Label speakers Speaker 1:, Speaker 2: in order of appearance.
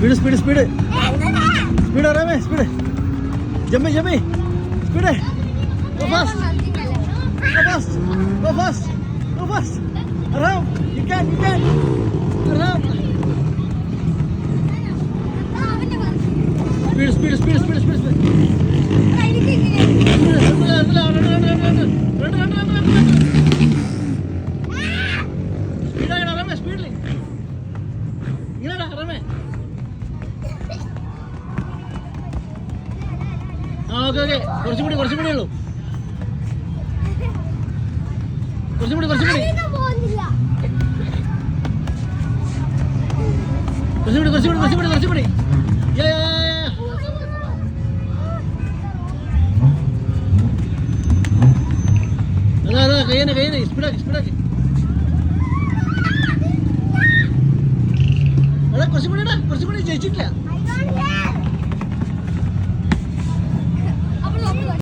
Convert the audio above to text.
Speaker 1: Speed speed speed speed അറിയാമേ speed ജമ്മി ജമ്മി speed Go fast. Go fast. Go fast. Go fast. Aram. You can. Aram. Speed. Okay. കുറച്ചും കൂടി ഉള്ളൂ. കുറച്ചും കൂടി അതാ കയ്യനെ സ്പീഡാക്കി എടാ കുറച്ചും കൂടി ജയിച്ചിട്ടില്ല